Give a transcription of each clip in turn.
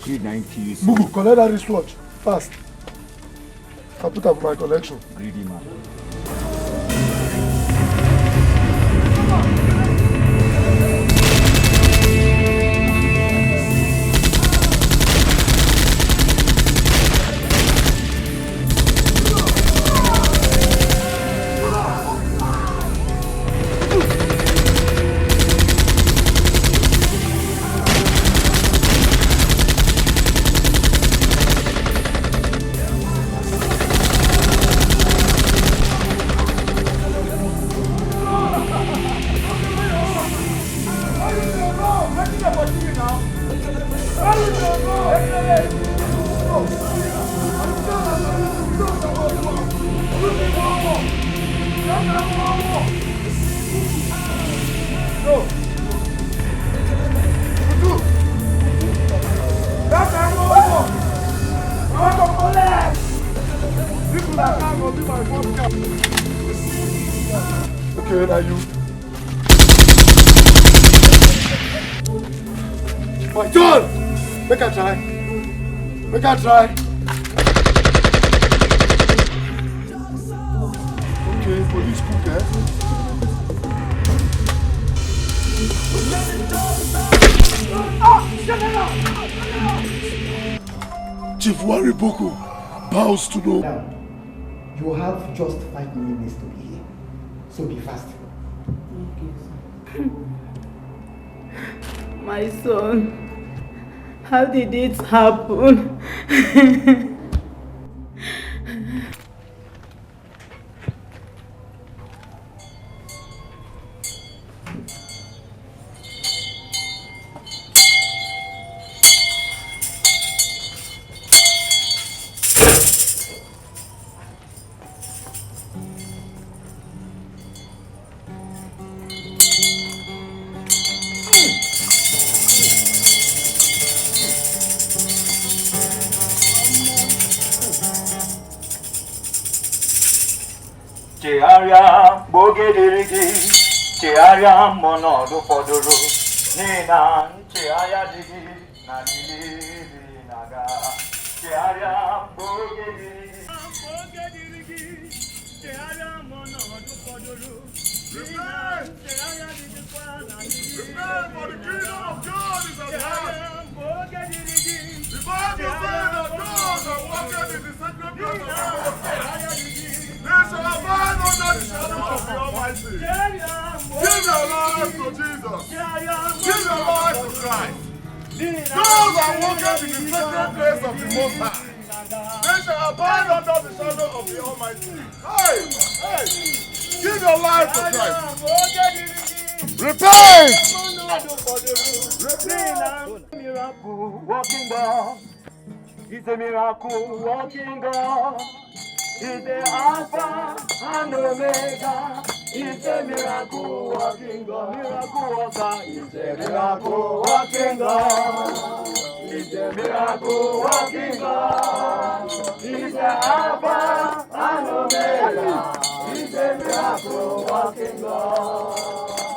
390. Mugu, collect that wristwatch. Fast. I put up my collection. Greedy man. Okay, now you. My turn! Make her try. Make her try. Okay, police cooker. Chief Wariboko bows to know. Now, you have just 5 minutes to be here, so be fast. My son, how did it happen? Chearia bogedirigi, chearia mono do podoro, nina chearia digi, na lili naga. Chearia bogedirigi, chearia mono do podoro, nina chearia digi kwa na lili. Prepare for the kingdom of God is at hand. The Bible says that those who walk in the sacred place of God. They shall abide under the shadow of the Almighty. Give your life to Jesus. Give your life to Christ. Those that walk in the sacred place of the Most High, they shall abide under the shadow of the Almighty. Hey! Give your life to Christ. Repent! Repent! Miracle walking God. He's a miracle walking God. He's the Alpha and Omega. He's a miracle walking God. Miracle worker. He's a miracle walking God. He's a miracle walking God. He's the Alpha and Omega. He's a miracle walking God.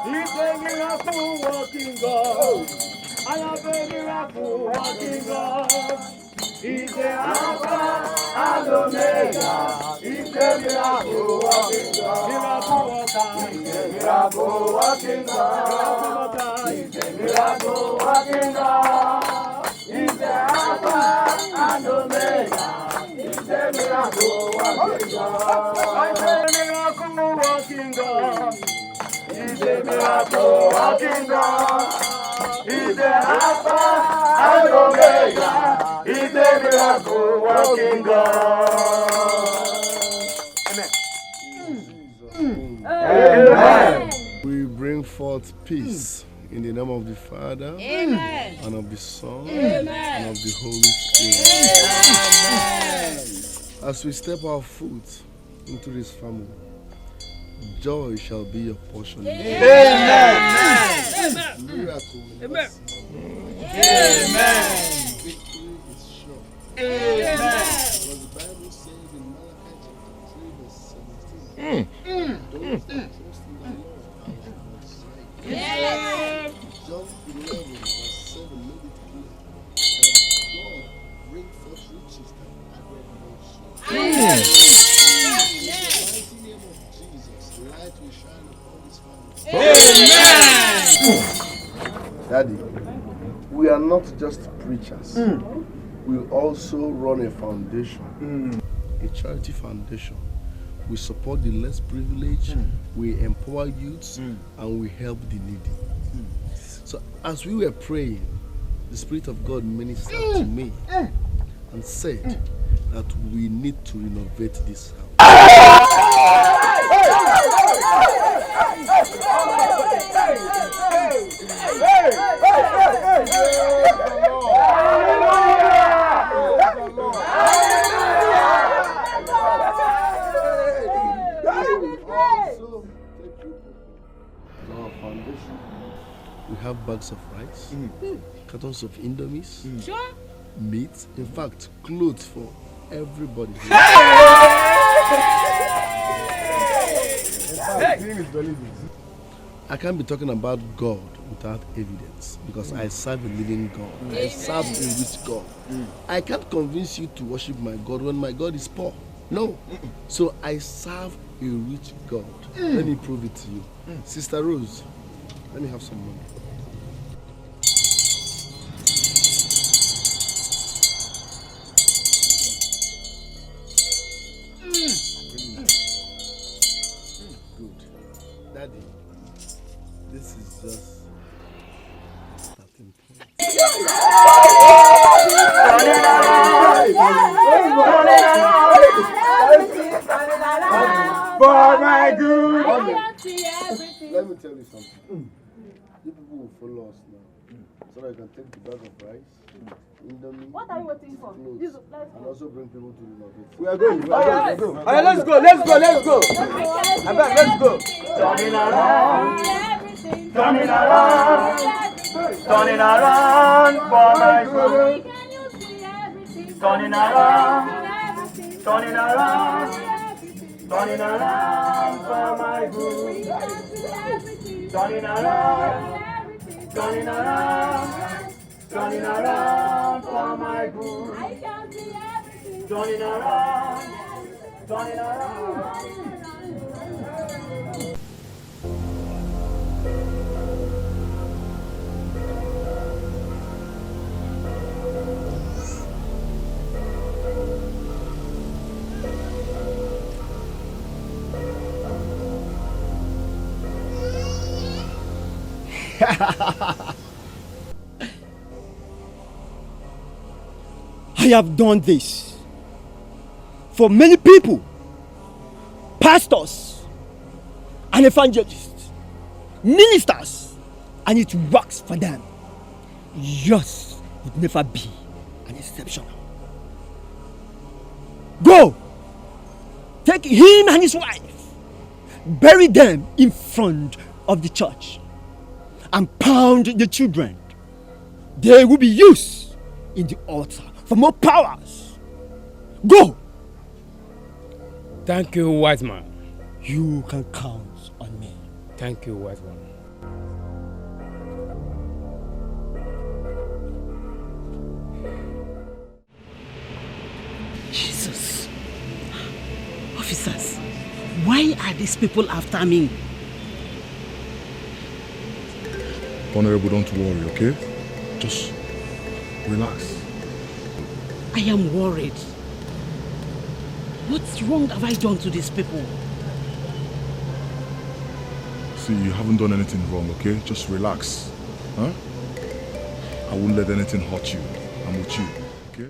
He's a miracle walking God. I have a miracle walking God. He's the Alpha and Omega. He's the miracle working God. Miracle worker. He's the miracle working God. He's the miracle working God. He's the Alpha and Omega. He's the miracle working God. He's the miracle working God. He's the miracle working God. He's the Alpha and Omega. He's the miracle working God. Amen. Amen. We bring forth peace in the name of the Father, Amen. and of the Son, Amen. and of the Holy Spirit. Amen. As we step our foot into this family, joy shall be your portion. Amen. Amen. Miracle. Amen. Amen. Victory is sure. Amen. Because the Bible says in Malachi chapter 3 verse 17, those that trust in the Lord shall be saved. Yes. John 11 verse 7 made it clear that God light will shine upon this family. Daddy, we are not just preachers. We also run a foundation, a charity foundation. We support the less privileged, we empower youths, and we help the needy. So as we were praying, the Spirit of God ministered to me and said that we need to renovate this house. Our foundation, we have bags of rice, cartons of indomies, meat, in fact, clothes for everybody. I can't be talking about God without evidence because I serve a living God. I serve a rich God. I can't convince you to worship my God when my God is poor. No. So I serve a rich God. Let me prove it to you. Sister Rose, let me have some money. Good. Daddy, this is just starting point. For my good. Let me tell you something. You people will follow us now. So that I can take the bag of rice, indomie, What are you waiting for? clothes, and also bring people to the market. We are going. Let's go. Let's go. Let's go. Let's go. Turning around. Turning around. Turning around for my good. Turning around. Turning around. Turning around for my good. Turning around. Turning around. Turning around for my good. Turning around. Turning around. I have done this for many people, pastors and evangelists, ministers, and it works for them. Yours would never be an exception. Go, take him and his wife, bury them in front of the church, and pound the children. They will be used in the altar for more powers. Go! Thank you, wise man. You can count on me. Thank you, wise man. Jesus. Officers, why are these people after me? Honorable, don't worry, okay? Just relax. I am worried. What wrong have I done to these people? See, you haven't done anything wrong, okay? Just relax. Huh? I won't let anything hurt you. I'm with you.